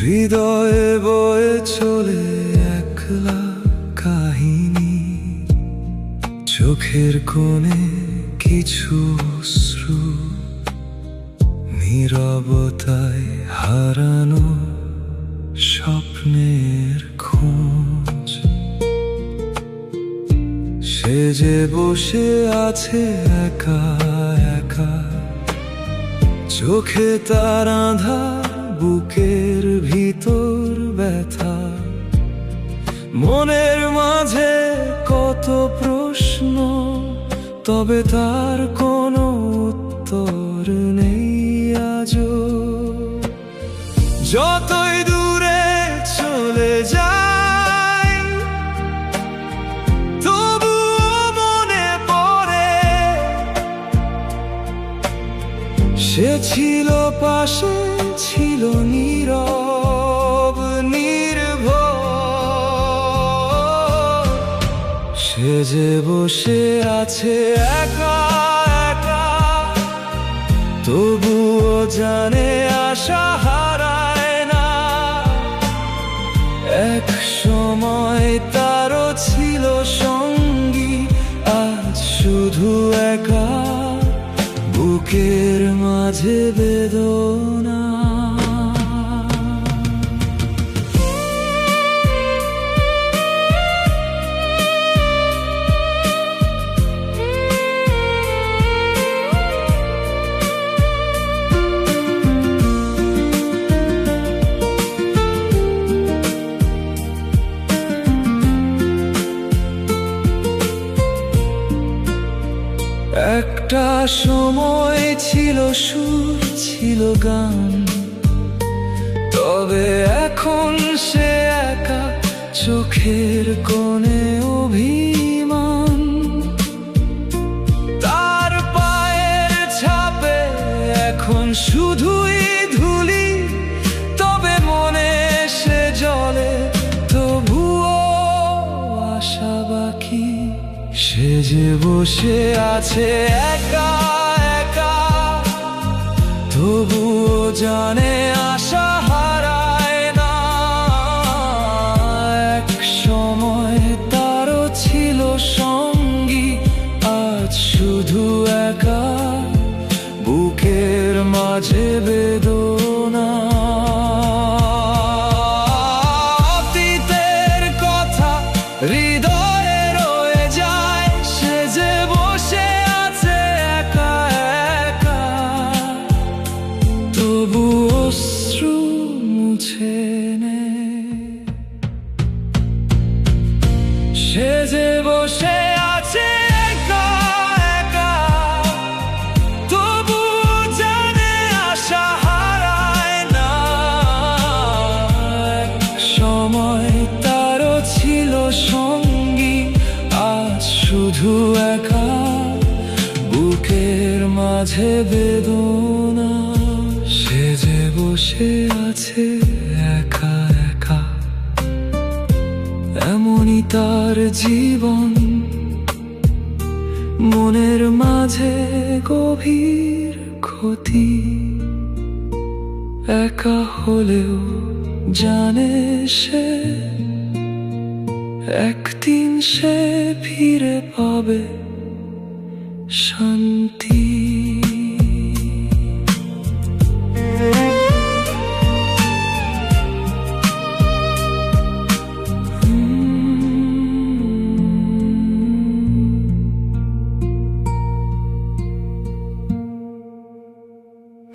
হৃদয়ে বয়ে চলে একলা কাহিনী, চোখের কোণে কিছু অশ্রু, নীরবতায় হারানো স্বপ্নের খোঁজ। সে যে বসে আছে একা একা, চোখে তার আঁধার, বুকের ভিতর ব্যথা, মনের মাঝে কত প্রশ্ন, তবে তার কোনো উত্তর নেই আজও। যতই দূরে চলে যাই তবুও মনে পড়ে, সে ছিল পাশে, ছিল নীরব নির্ভর। সে যে বসে আছে একা একা, তবুও জানে আশা হারায় না। এক সময় তারও ছিল সঙ্গী, আজ শুধু একা, বুকের মাঝে বেদনা। একটা সময় ছিল সুর, ছিল গান, তবে এখন সে একা, চোখের কোণে অভিমান। তার পায়ের ছাপে এখন শুধুই ধুলি, তবে মনে সে জ্বলে তবুও আশা বাকি। সে যে বসে আছে একা একা, তবুও জানে আশা হারায় না। এক সময় তারও ছিল সঙ্গী, আজ শুধু একা, বুকের মাঝে বেদনা। অতীতের কথা হৃদয়ে রয়ে যায়, সে যে বসে আছে একা একা, তবু অশ্রু মুছে নে। সে যে বসে আছে একা একা, তবু জানে আশা হারায় না। এক সময় তারও ছিল সঙ্গী, আজ শুধু একা, বুকের মাঝে বেদনা। সে যে বসে আছে একা একা, এমনই তার জীবন, মনের মাঝে গভীর ক্ষতি। একা হলেও জানে সে, একদিন সে ফিরে পাবে শান্তি।